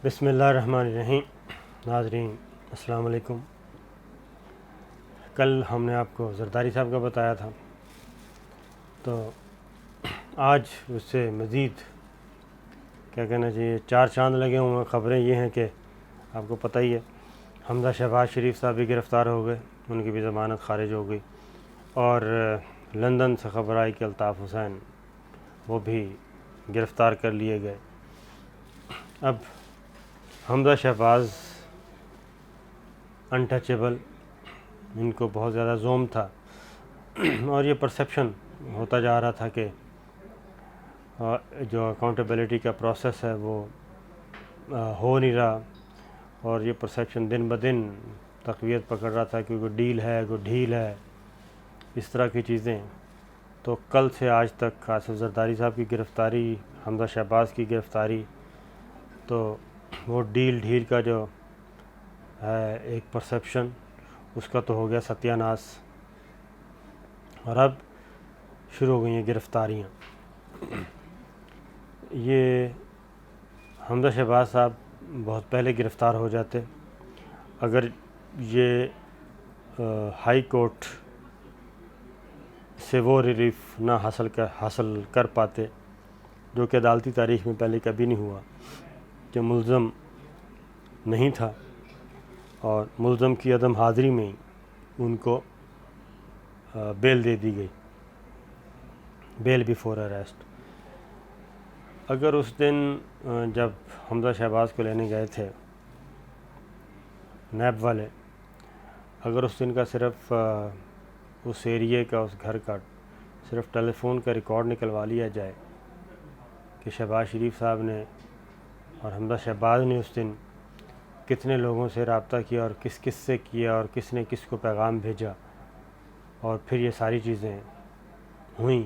بسم اللہ الرحمن الرحیم۔ ناظرین السلام علیکم۔ کل ہم نے آپ کو زرداری صاحب کا بتایا تھا، تو آج اس سے مزید کیا کہنا چاہیے، چار چاند لگے ہوئے ہیں۔ خبریں یہ ہیں کہ آپ کو پتہ ہی ہے حمزہ شہباز شریف صاحب بھی گرفتار ہو گئے، ان کی بھی ضمانت خارج ہو گئی، اور لندن سے خبر آئی کہ الطاف حسین وہ بھی گرفتار کر لیے گئے۔ اب حمزہ شہباز انٹچیبل، ان کو بہت زیادہ زوم تھا، اور یہ پرسیپشن ہوتا جا رہا تھا کہ جو اکاؤنٹیبلٹی کا پروسیس ہے وہ ہو نہیں رہا، اور یہ پرسیپشن دن بدن تقویت پکڑ رہا تھا کہ کوئی ڈیل ہے، کوئی ڈھیل ہے، اس طرح کی چیزیں۔ تو کل سے آج تک آصف زرداری صاحب کی گرفتاری، حمزہ شہباز کی گرفتاری، تو وہ ڈیل کا جو ہے ایک پرسیپشن، اس کا تو ہو گیا ستیہ ناس، اور اب شروع ہو گئی ہیں گرفتاریاں۔ یہ حمزہ شہباز صاحب بہت پہلے گرفتار ہو جاتے اگر یہ ہائی کورٹ سے وہ ریلیف نہ حاصل کر پاتے، جو کہ عدالتی تاریخ میں پہلے کبھی نہیں ہوا، کہ ملزم نہیں تھا اور ملزم کی عدم حاضری میں ہی ان کو بیل دے دی گئی، بیل بیفور اریسٹ۔ اگر اس دن جب حمزہ شہباز کو لینے گئے تھے نیب والے، اگر اس دن کا صرف اس ایریے کا، اس گھر کا صرف ٹیلی فون کا ریکارڈ نکلوا لیا جائے کہ شہباز شریف صاحب نے اور حمزہ شہباز نے اس دن کتنے لوگوں سے رابطہ کیا اور کس کس سے کیا اور کس نے کس کو پیغام بھیجا، اور پھر یہ ساری چیزیں ہوئیں،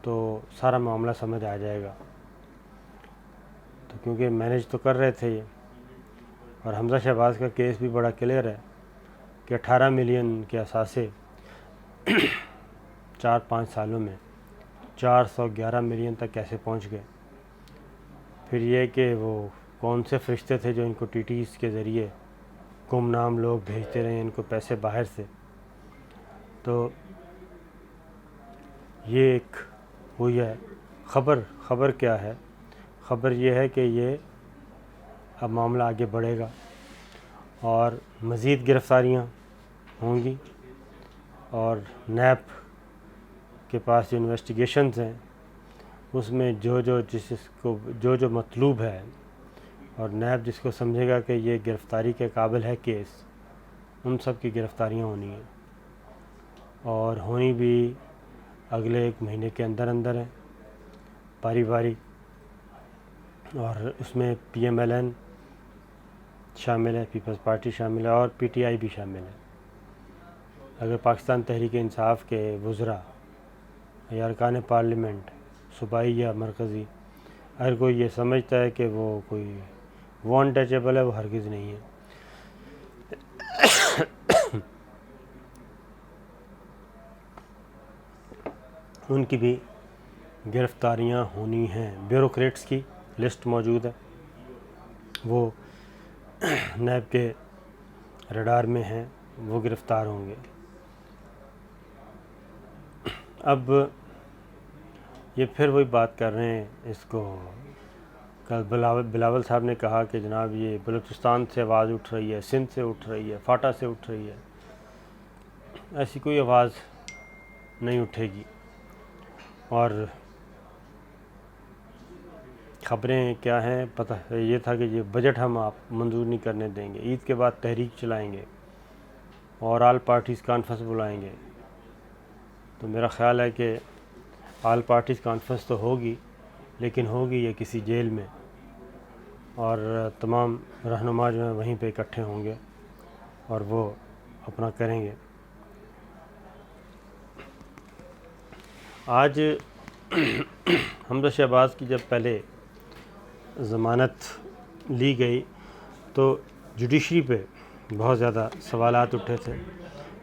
تو سارا معاملہ سمجھ آ جائے گا۔ تو کیونکہ مینیج تو کر رہے تھے یہ، اور حمزہ شہباز کا کیس بھی بڑا کلیئر ہے کہ 18 ملین کے اثاثے 4-5 سالوں میں 411 ملین تک کیسے پہنچ گئے۔ پھر یہ کہ وہ کون سے فرشتے تھے جو ان کو ٹی ٹیز کے ذریعے گمنام لوگ بھیجتے رہے ان کو پیسے باہر سے۔ تو یہ ایک ہوئی ہے خبر کیا ہے؟ خبر یہ ہے کہ یہ اب معاملہ آگے بڑھے گا اور مزید گرفتاریاں ہوں گی، اور نیب کے پاس جو انویسٹیگیشنز ہیں اس میں جو مطلوب ہے، اور نیب جس کو سمجھے گا کہ یہ گرفتاری کے قابل ہے کیس، ان سب کی گرفتاریاں ہونی ہیں، اور ہونی بھی اگلے 1 مہینے کے اندر ہیں، باری باری۔ اور اس میں پی ایم ایل این شامل ہے، پیپلز پارٹی شامل ہے، اور پی ٹی آئی بھی شامل ہے۔ اگر پاکستان تحریک انصاف کے وزراء یا ارکان پارلیمنٹ صوبائی یا مرکزی، اگر کوئی یہ سمجھتا ہے کہ وہ انٹچیبل ہے، وہ ہرگز نہیں ہے۔ ان کی بھی گرفتاریاں ہونی ہیں۔ بیوروکریٹس کی لسٹ موجود ہے، وہ نیب کے ریڈار میں ہیں، وہ گرفتار ہوں گے۔ اب یہ پھر وہی بات کر رہے ہیں، اس کو کل بلاول صاحب نے کہا کہ جناب یہ بلوچستان سے آواز اٹھ رہی ہے، سندھ سے اٹھ رہی ہے، فاٹا سے اٹھ رہی ہے۔ ایسی کوئی آواز نہیں اٹھے گی، اور خبریں کیا ہیں پتہ یہ تھا کہ یہ بجٹ ہم آپ منظور نہیں کرنے دیں گے، عید کے بعد تحریک چلائیں گے اور آل پارٹیز کانفرنس بلائیں گے۔ تو میرا خیال ہے کہ آل پارٹیز کانفرنس تو ہوگی، لیکن ہوگی یہ کسی جیل میں، اور تمام رہنما جو ہیں وہیں پہ اکٹھے ہوں گے اور وہ اپنا کریں گے۔ آج حمزہ شہباز کی جب پہلے ضمانت لی گئی تو جوڈیشری پہ بہت زیادہ سوالات اٹھے تھے،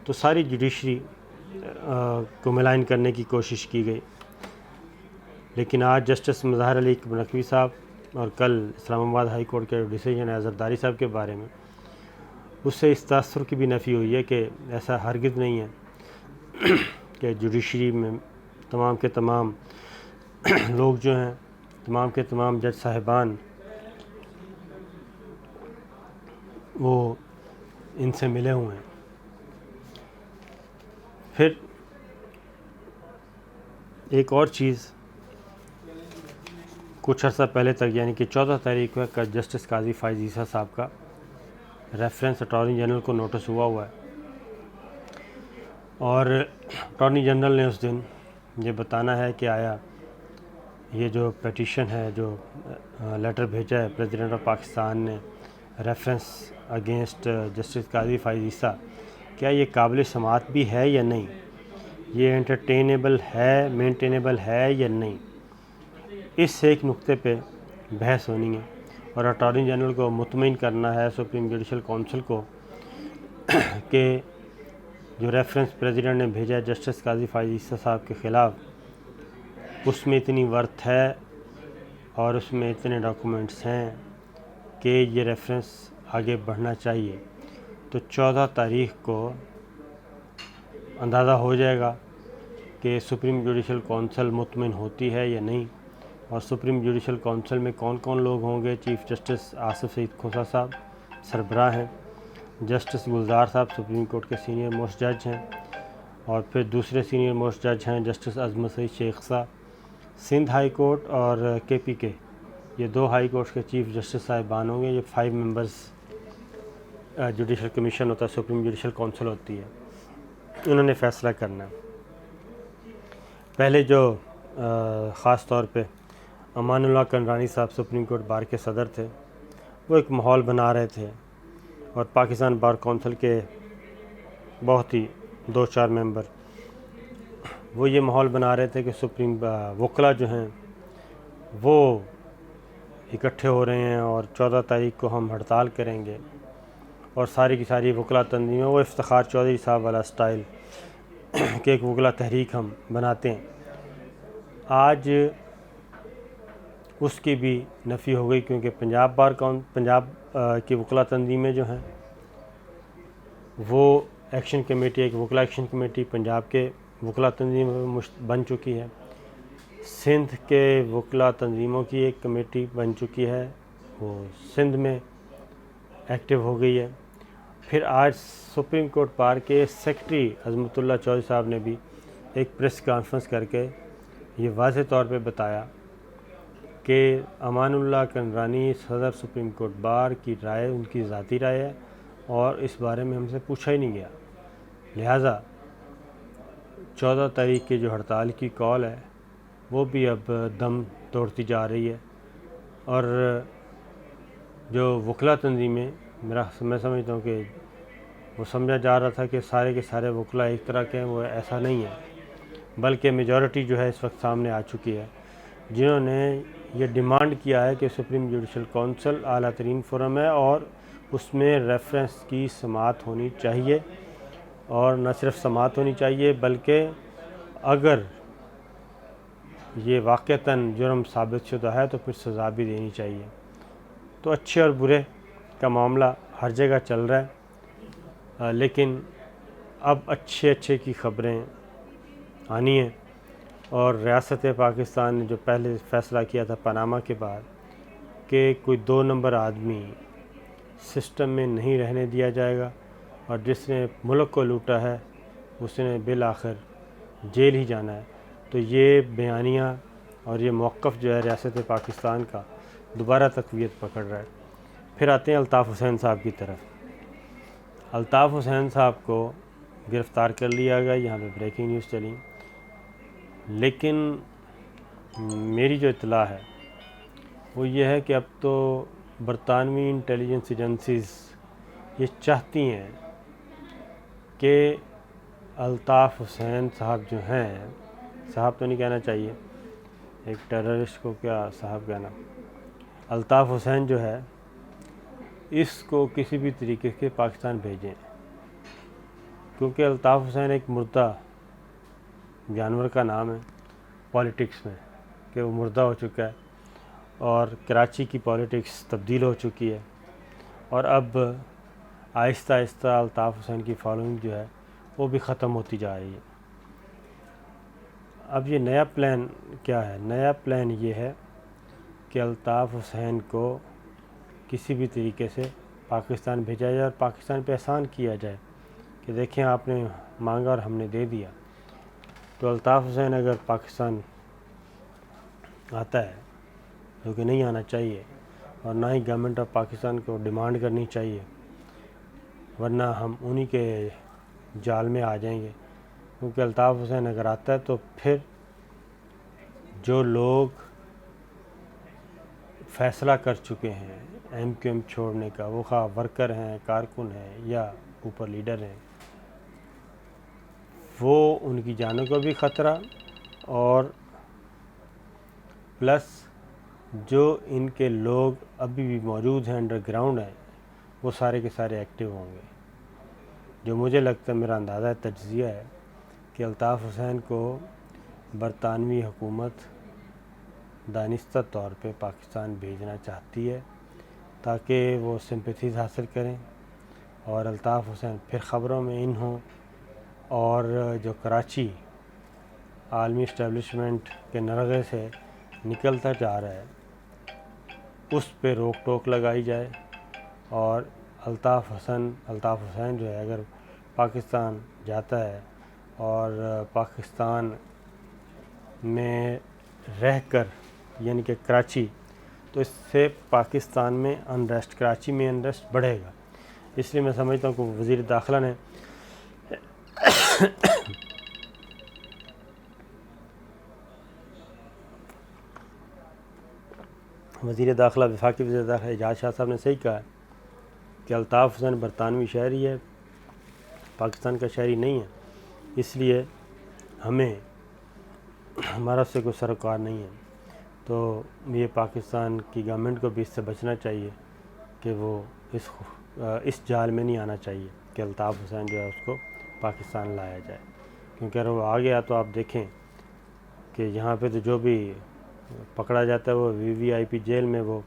تو ساری جوڈیشری کو ملائن کرنے کی کوشش کی گئی، لیکن آج جسٹس مظہر علی نقوی صاحب اور کل اسلام آباد ہائی کورٹ کے ڈیسیجن ہے زرداری صاحب کے بارے میں، اس سے اس تاثر کی بھی نفی ہوئی ہے کہ ایسا ہرگز نہیں ہے کہ جوڈیشری میں تمام کے تمام لوگ جو ہیں، تمام کے تمام جج صاحبان وہ ان سے ملے ہوئے ہیں۔ پھر ایک اور چیز کچھ عرصہ پہلے تک یعنی کہ 14 تاریخ کو جسٹس قاضی فائز عیسیٰ صاحب کا ریفرنس اٹارنی جنرل کو نوٹس ہوا ہے، اور اٹارنی جنرل نے اس دن یہ بتانا ہے کہ آیا یہ جو پیٹیشن ہے، جو لیٹر بھیجا ہے پریزیڈنٹ آف پاکستان نے ریفرنس اگینسٹ جسٹس قاضی فائز عیسیٰ، کیا یہ قابل سماعت بھی ہے یا نہیں، یہ انٹرٹینیبل ہے، مینٹینیبل ہے یا نہیں، اس سے ایک نقطے پہ بحث ہونی ہے، اور اٹارنی جنرل کو مطمئن کرنا ہے سپریم جوڈیشل کونسل کو کہ جو ریفرنس پریزیڈنٹ نے بھیجا ہے جسٹس قاضی فائز عیسیٰ صاحب کے خلاف، اس میں اتنی ورتھ ہے اور اس میں اتنے ڈاکومنٹس ہیں کہ یہ ریفرنس آگے بڑھنا چاہیے۔ تو 14 تاریخ کو اندازہ ہو جائے گا کہ سپریم جوڈیشل کونسل مطمئن ہوتی ہے یا نہیں، اور سپریم جوڈیشل کونسل میں کون کون لوگ ہوں گے۔ چیف جسٹس آصف سعید کھوسہ صاحب سربراہ ہیں، جسٹس گلزار صاحب سپریم کورٹ کے سینئر موسٹ جج ہیں، اور پھر دوسرے سینئر موسٹ جج ہیں جسٹس عظمت سعید شیخ صاحب سندھ ہائی کورٹ اور KPK، یہ 2 ہائی کورٹس کے چیف جسٹس صاحبان ہوں گے۔ یہ 5 ممبرز جوڈیشل کمیشن ہوتا ہے، سپریم جوڈیشل کونسل ہوتی ہے، انہوں نے فیصلہ کرنا ہے۔ پہلے جو خاص طور پہ امان اللہ کنرانی صاحب سپریم کورٹ بار کے صدر تھے، وہ ایک ماحول بنا رہے تھے، اور پاکستان بار کونسل کے بہت ہی 2-4 ممبر وہ یہ ماحول بنا رہے تھے کہ سپریم وکلاء جو ہیں وہ اکٹھے ہو رہے ہیں اور 14 تاریخ کو ہم ہڑتال کریں گے، اور ساری کی ساری وکلاء تنظیمیں وہ افتخار چودھری صاحب والا سٹائل کہ ایک وکلاء تحریک ہم بناتے ہیں۔ آج اس کی بھی نفی ہو گئی، کیونکہ پنجاب کی وکلاء تنظیمیں جو ہیں وہ ایکشن کمیٹی، ایک وکلاء ایکشن کمیٹی پنجاب کے وکلاء تنظیم بن چکی ہے، سندھ کے وکلاء تنظیموں کی ایک کمیٹی بن چکی ہے، وہ سندھ میں ایکٹیو ہو گئی ہے۔ پھر آج سپریم کورٹ بار کے سیکرٹری عظمت اللہ چودھری صاحب نے بھی ایک پریس کانفرنس کر کے یہ واضح طور پہ بتایا کہ امان اللہ کنرانی صدر سپریم کورٹ بار کی رائے ان کی ذاتی رائے ہے، اور اس بارے میں ہم سے پوچھا ہی نہیں گیا، لہٰذا 14 تاریخ کی جو ہڑتال کی کال ہے وہ بھی اب دم توڑتی جا رہی ہے، اور جو وکلاء تنظیمیں میں سمجھتا ہوں کہ وہ سمجھا جا رہا تھا کہ سارے کے سارے وکلاء ایک طرح کے ہیں، وہ ایسا نہیں ہے، بلکہ میجورٹی جو ہے اس وقت سامنے آ چکی ہے، جنہوں نے یہ ڈیمانڈ کیا ہے کہ سپریم جوڈیشل کونسل اعلیٰ ترین فورم ہے اور اس میں ریفرنس کی سماعت ہونی چاہیے، اور نہ صرف سماعت ہونی چاہیے بلکہ اگر یہ واقعتاً جرم ثابت شدہ ہے تو پھر سزا بھی دینی چاہیے۔ تو اچھے اور برے کا معاملہ ہر جگہ چل رہا ہے، لیکن اب اچھے کی خبریں آنی ہیں، اور ریاست پاکستان نے جو پہلے فیصلہ کیا تھا پاناما کے بعد کہ کوئی 2 نمبر آدمی سسٹم میں نہیں رہنے دیا جائے گا، اور جس نے ملک کو لوٹا ہے اس نے بالآخر جیل ہی جانا ہے، تو یہ بیانیہ اور یہ موقف جو ہے ریاست پاکستان کا دوبارہ تقویت پکڑ رہا ہے۔ پھر آتے ہیں الطاف حسین صاحب کی طرف۔ الطاف حسین صاحب کو گرفتار کر لیا گیا، یہاں پہ بریکنگ نیوز چلی، لیکن میری جو اطلاع ہے وہ یہ ہے کہ اب تو برطانوی انٹیلیجنس ایجنسیز یہ چاہتی ہیں کہ الطاف حسین صاحب جو ہیں، صاحب تو نہیں کہنا چاہیے، ایک ٹیررسٹ کو کیا صاحب کہنا، الطاف حسین جو ہے اس کو کسی بھی طریقے سے پاکستان بھیجیں، کیونکہ الطاف حسین ایک مردہ جانور کا نام ہے پالیٹکس میں، کہ وہ مردہ ہو چکا ہے، اور کراچی کی پولیٹکس تبدیل ہو چکی ہے، اور اب آہستہ آہستہ الطاف حسین کی فالوئنگ جو ہے وہ بھی ختم ہوتی جا رہی ہے۔ اب یہ نیا پلان کیا ہے؟ نیا پلان یہ ہے کہ الطاف حسین کو کسی بھی طریقے سے پاکستان بھیجا جائے اور پاکستان پہ احسان کیا جائے کہ دیکھیں آپ نے مانگا اور ہم نے دے دیا۔ تو الطاف حسین اگر پاکستان آتا ہے، جو کہ نہیں آنا چاہیے، اور نہ ہی گورنمنٹ آف پاکستان کو ڈیمانڈ کرنی چاہیے، ورنہ ہم انہی کے جال میں آ جائیں گے، کیونکہ الطاف حسین اگر آتا ہے تو پھر جو لوگ فیصلہ کر چکے ہیں ایم کیو ایم چھوڑنے کا، وہ خواہ ورکر ہیں، کارکن ہیں یا اوپر لیڈر ہیں، وہ ان کی جانوں کو بھی خطرہ، اور پلس جو ان کے لوگ ابھی بھی موجود ہیں انڈر گراؤنڈ ہیں، وہ سارے کے سارے ایکٹیو ہوں گے۔ جو مجھے لگتا ہے، میرا اندازہ تجزیہ ہے کہ الطاف حسین کو برطانوی حکومت دانستہ طور پہ پاکستان بھیجنا چاہتی ہے تاکہ وہ سمپیتھیز حاصل کریں اور الطاف حسین پھر خبروں میں ان ہوں، اور جو کراچی عالمی اسٹیبلشمنٹ کے نرغے سے نکلتا جا رہا ہے اس پہ روک ٹوک لگائی جائے، اور الطاف حسین جو ہے اگر پاکستان جاتا ہے اور پاکستان میں رہ کر، یعنی کہ کراچی، تو اس سے پاکستان میں کراچی میں انریسٹ بڑھے گا۔ اس لیے میں سمجھتا ہوں کہ وزیر داخلہ نے وفاقی وزیر داخلہ اعجاز شاہ صاحب نے صحیح کہا ہے کہ الطاف حسین برطانوی شہری ہے، پاکستان کا شہری نہیں ہے، اس لیے ہمارا اس سے کوئی سروکار نہیں ہے۔ تو یہ پاکستان کی گورنمنٹ کو بھی اس سے بچنا چاہیے کہ وہ اس جال میں نہیں آنا چاہیے کہ الطاف حسین جو ہے اس کو پاکستان لایا جائے، کیونکہ اگر وہ آ گیا تو آپ دیکھیں کہ یہاں پہ تو جو بھی پکڑا جاتا ہے وہ وی آئی پی جیل میں وہ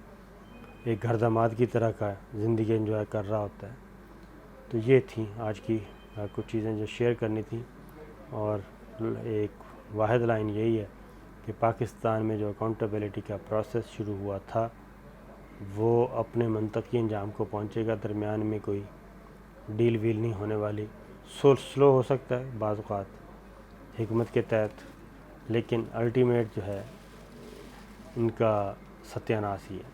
ایک گھر داماد کی طرح کا زندگی انجوائے کر رہا ہوتا ہے۔ تو یہ تھیں آج کی کچھ چیزیں جو شیئر کرنی تھیں، اور ایک واحد لائن یہی ہے کہ پاکستان میں جو اکاؤنٹیبلٹی کا پروسیس شروع ہوا تھا وہ اپنے منطقی انجام کو پہنچے گا، درمیان میں کوئی ڈیل ویل نہیں ہونے والی۔ سلو ہو سکتا ہے بعض اوقات حکمت کے تحت، لیکن الٹیمیٹ جو ہے ان کا ستیہ ناش ہی ہے۔